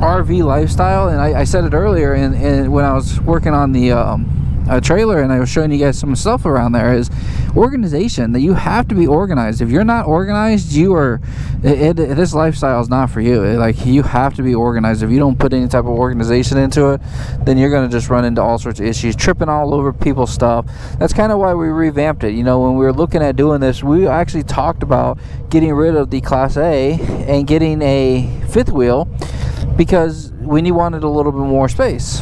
RV lifestyle, and I said it earlier, and when I was working on the trailer and I was showing you guys some stuff around there, is organization. That you have to be organized. If you're not organized, this lifestyle is not for you. Like, you have to be organized. If you don't put any type of organization into it, then you're going to just run into all sorts of issues, tripping all over people's stuff. That's kind of why we revamped it. You know, when we were looking at doing this, we actually talked about getting rid of the Class A and getting a fifth wheel, because we wanted a little bit more space.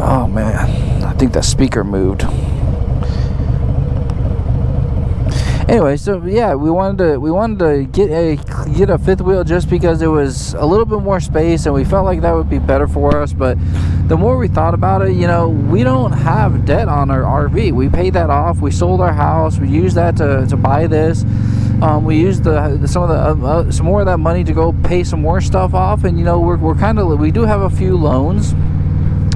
Oh man, I think that speaker moved. Anyway, so yeah, we wanted to get a fifth wheel just because it was a little bit more space, and we felt like that would be better for us. But the more we thought about it, you know, we don't have debt on our RV. We paid that off. We sold our house. We used that to buy this. We used some more of that money to go pay some more stuff off, and you know, we do have a few loans.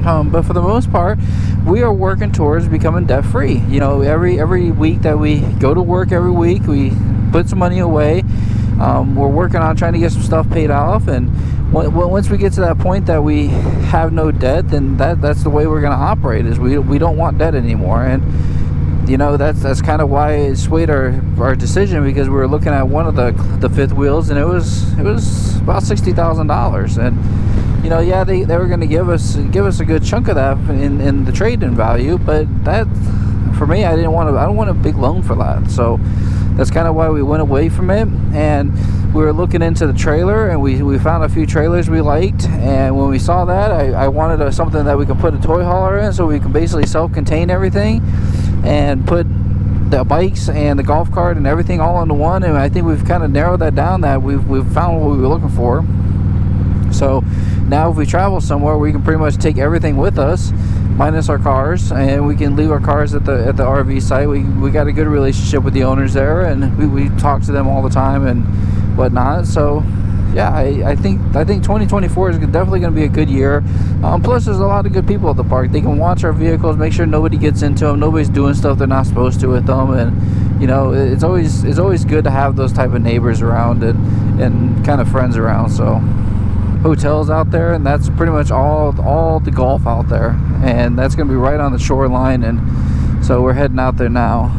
But for the most part, we are working towards becoming debt free. You know, every week that we go to work, every week we put some money away. We're working on trying to get some stuff paid off, and once we get to that point that we have no debt, then that's the way we're going to operate. Is we don't want debt anymore. And you know, that's kind of why it swayed our decision, because we were looking at one of the fifth wheels, and it was about $60,000. And you know, yeah, they were going to give us a good chunk of that in the trade-in value, but that, for me, I don't want a big loan for that. So that's kind of why we went away from it. And we were looking into the trailer, and we found a few trailers we liked. And when we saw that, I wanted something that we could put a toy hauler in, so we can basically self-contain everything and put the bikes and the golf cart and everything all into one. And I think we've kind of narrowed that down, that we've found what we were looking for. So now if we travel somewhere, we can pretty much take everything with us, minus our cars, and we can leave our cars at the RV site. We got a good relationship with the owners there, and we talk to them all the time and whatnot. So yeah, I think 2024 is definitely going to be a good year. Plus, there's a lot of good people at the park. They can watch our vehicles, make sure nobody gets into them, nobody's doing stuff they're not supposed to with them, and you know, it's always good to have those type of neighbors around and kind of friends around. So hotels out there, and that's pretty much all the golf out there, and that's going to be right on the shoreline. And so we're heading out there now.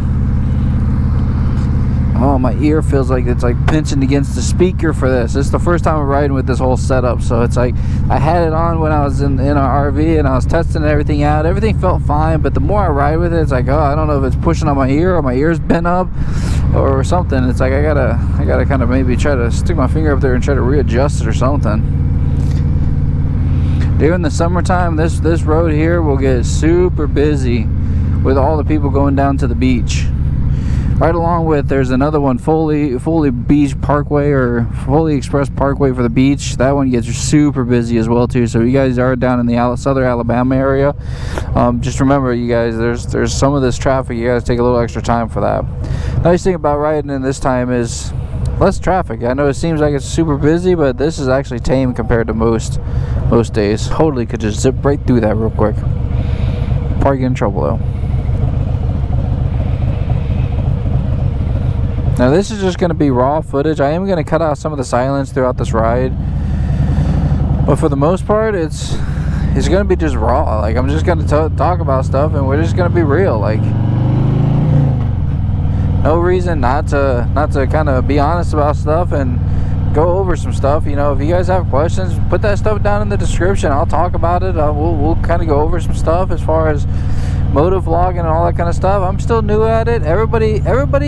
Oh, my ear feels like it's like pinching against the speaker for this. This is the first time I'm riding with this whole setup, so it's like I had it on when I was in our RV and I was testing everything out. Everything felt fine, but the more I ride with it, it's like, oh, I don't know if it's pushing on my ear or my ear's bent up or something. It's like I gotta kind of maybe try to stick my finger up there and try to readjust it or something. During the summertime, this road here will get super busy with all the people going down to the beach. Right along with, there's another one, Foley Beach Parkway, or Foley Express Parkway for the beach. That one gets super busy as well too. So you guys are down in the southern Alabama area, just remember, you guys, there's some of this traffic. You guys take a little extra time for that. Nice thing about riding in this time is less traffic. I know it seems like it's super busy, but this is actually tame compared to most days. Totally could just zip right through that real quick. Probably get in trouble though. Now this is just going to be raw footage. I am going to cut out some of the silence throughout this ride, but for the most part, it's going to be just raw. Like, I'm just going to talk about stuff, and we're just going to be real. Like, no reason not to kind of be honest about stuff and go over some stuff. You know, if you guys have questions, put that stuff down in the description. I'll talk about it. We'll kind of go over some stuff as far as motovlogging and all that kind of stuff. I'm still new at it. Everybody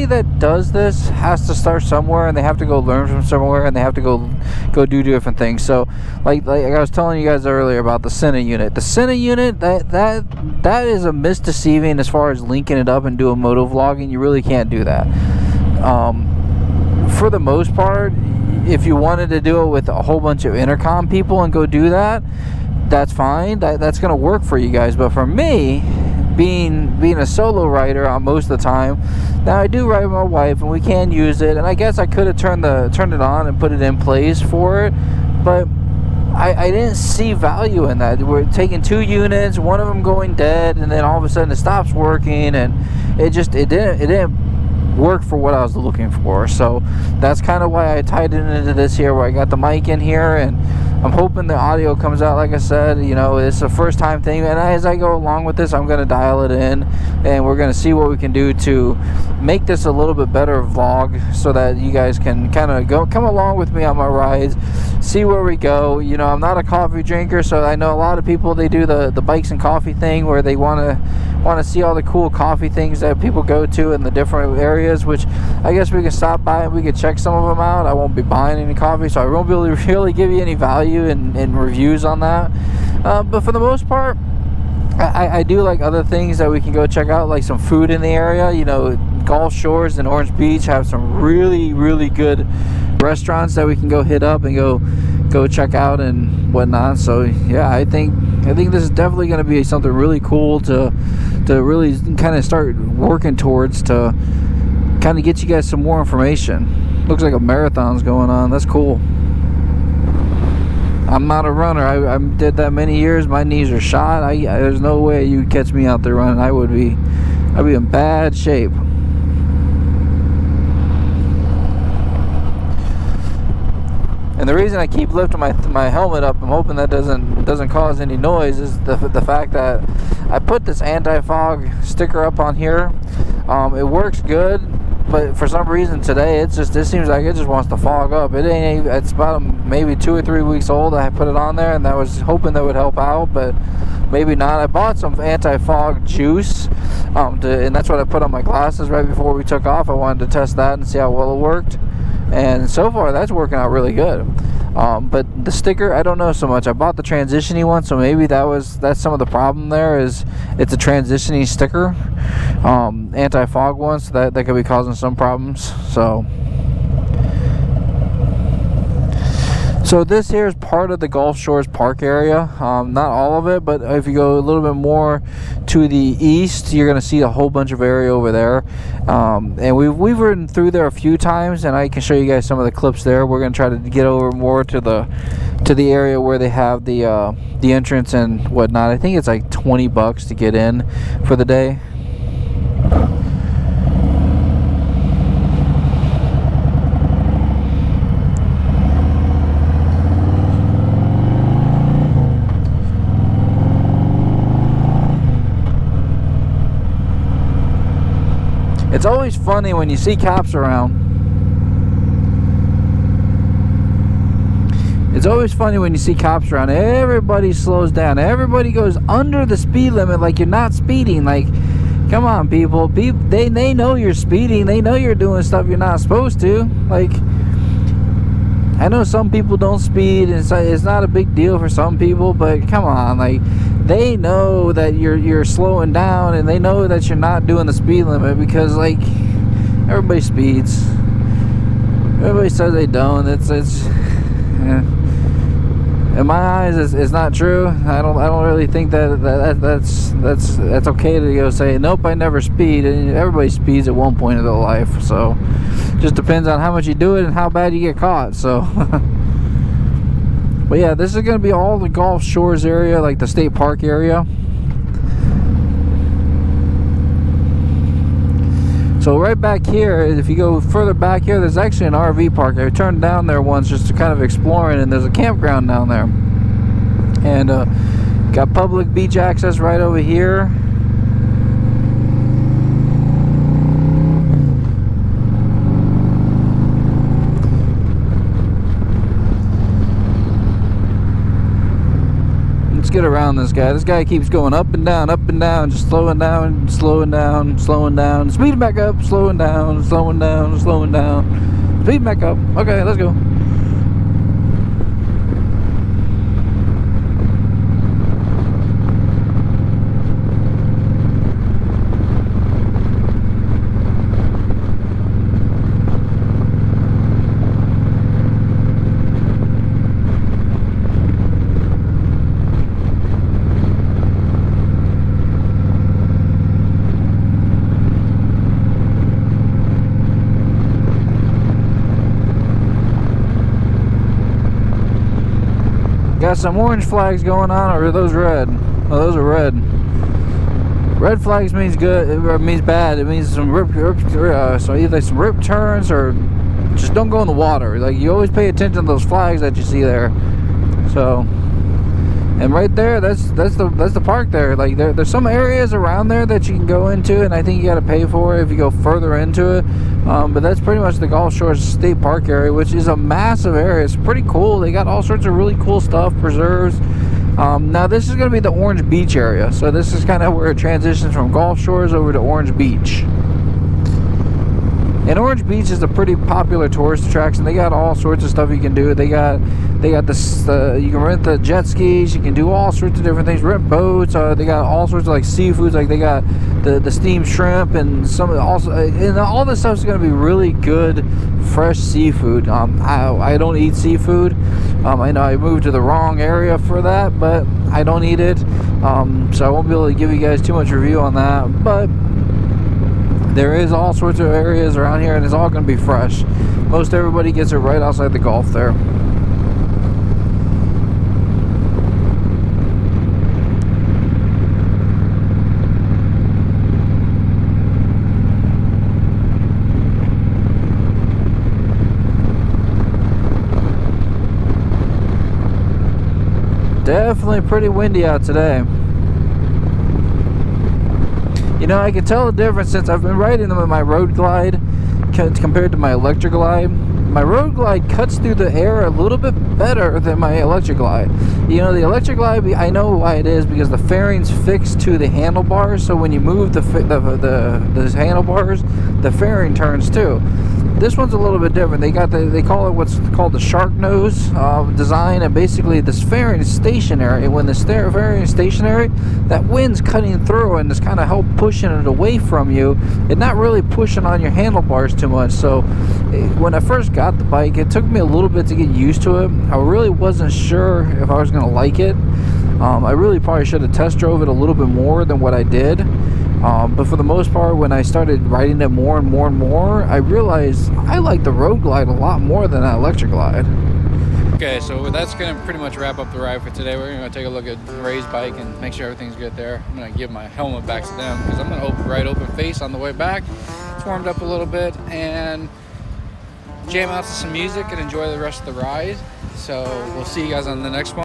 that does this has to start somewhere, and they have to go learn from somewhere, and they have to go do different things. So like I was telling you guys earlier about the scenic unit. The scenic unit, that is a misdeceiving as far as linking it up and doing motovlogging. You really can't do that. For the most part, if you wanted to do it with a whole bunch of intercom people and go do that, that's fine. That's gonna work for you guys. But for me, being a solo rider most of the time, now I do ride with my wife and we can use it, and I guess I could have turned it on and put it in place for it, but I didn't see value in that. We're taking 2 units, one of them going dead, and then all of a sudden it stops working, and it didn't work for what I was looking for. So that's kind of why I tied it into this here, where I got the mic in here, and I'm hoping the audio comes out. Like I said, you know, it's a first time thing, and as I go along with this, I'm going to dial it in, and we're going to see what we can do to make this a little bit better vlog, so that you guys can kind of come along with me on my rides, see where we go. You know, I'm not a coffee drinker, so I know a lot of people, they do the bikes and coffee thing, where they want to see all the cool coffee things that people go to in the different areas, which I guess we can stop by and we can check some of them out. I won't be buying any coffee, so I won't be able to really give you any value and reviews on that, but for the most part, I do like other things that we can go check out, like some food in the area. You know, Gulf Shores and Orange Beach have some really good restaurants that we can go hit up and go check out and whatnot. So yeah, I think this is definitely going to be something really cool to really kind of start working towards, to kind of get you guys some more information. Looks like a marathon's going on. That's cool. I'm not a runner. I did that many years. My knees are shot. There's no way you'd catch me out there running. I'd be in bad shape. And the reason I keep lifting my helmet up, I'm hoping that doesn't cause any noise, is the fact that I put this anti-fog sticker up on here. It works good, but for some reason today it seems like it just wants to fog up. It's about maybe 2 or 3 weeks old. I put it on there, and I was hoping that would help out, but maybe not. I bought some anti-fog juice, and that's what I put on my glasses right before we took off. I wanted to test that and see how well it worked, and so far that's working out really good. But the sticker, I don't know so much. I bought the transition-y one, so maybe that's some of the problem there, is it's a transition-y sticker, anti-fog one, so that could be causing some problems. So this here is part of the Gulf Shores Park area. Not all of it, but if you go a little bit more to the east, you're going to see a whole bunch of area over there. And we've ridden through there a few times, and I can show you guys some of the clips there. We're going to try to get over more to the area where they have the entrance and whatnot. I think it's like $20 to get in for the day. It's always funny when you see cops around. It's always funny when you see cops around. Everybody slows down. Everybody goes under the speed limit like you're not speeding. Like, come on, people. They know you're speeding. They know you're doing stuff you're not supposed to. Like, I know some people don't speed, and it's not a big deal for some people, but come on, like, they know that you're slowing down, and they know that you're not doing the speed limit, because, like, everybody speeds. Everybody says they don't. In my eyes, it's not true. I don't really think that's okay to go say, nope, I never speed. And everybody speeds at one point in their life, so just depends on how much you do it and how bad you get caught. So but yeah, this is going to be all the Gulf Shores area, like the state park area. So right back here, if you go further back here, there's actually an RV park. I turned down there once just to kind of exploring, and there's a campground down there. And got public beach access right over here. Get around this guy. This guy keeps going up and down, just slowing down, slowing down, slowing down, speeding back up, slowing down, slowing down, slowing down, speeding back up. Okay, let's go. Got some orange flags going on, or are those red? Oh, those are red. Red flags means good, or means bad. It means some so either some rip turns or just don't go in the water. Like, you always pay attention to those flags that you see there. So, and right there, that's the park there. Like, there's some areas around there that you can go into, and I think you got to pay for it if you go further into it. But that's pretty much the Gulf Shores State Park area, which is a massive area. It's pretty cool. They got all sorts of really cool stuff, preserves. Now this is going to be the Orange Beach area, so this is kind of where it transitions from Gulf Shores over to Orange Beach. And Orange Beach is a pretty popular tourist attraction. They got all sorts of stuff you can do. They got this. You can rent the jet skis. You can do all sorts of different things. Rent boats. They got all sorts of like seafoods. Like they got the steamed shrimp and some also. And all this stuff is going to be really good, fresh seafood. I don't eat seafood. I know I moved to the wrong area for that, but I don't eat it. So I won't be able to give you guys too much review on that. But there is all sorts of areas around here, and it's all going to be fresh. Most everybody gets it right outside the Gulf there. Definitely pretty windy out today. You know, I can tell the difference since I've been riding them in my road glide compared to my electric glide. My road glide cuts through the air a little bit better than my electric glide. You know, the electric glide, I know why it is, because the fairing's fixed to the handlebars, so when you move the handlebars, the fairing turns too. This one's a little bit different. They call it what's called the shark nose design, and basically this fairing is stationary. When the fairing is stationary, that wind's cutting through and just kind of help pushing it away from you and not really pushing on your handlebars too much. So when I first got the bike, it took me a little bit to get used to it. I really wasn't sure if I was going to like it. I really probably should have test drove it a little bit more than what I did. But for the most part, when I started riding it more and more and more, I realized I like the road glide a lot more than that electric glide. Okay, so that's going to pretty much wrap up the ride for today. We're going to take a look at Ray's bike and make sure everything's good there. I'm going to give my helmet back to them because I'm going to ride open face on the way back. It's warmed up a little bit and jam out to some music and enjoy the rest of the ride. So we'll see you guys on the next one.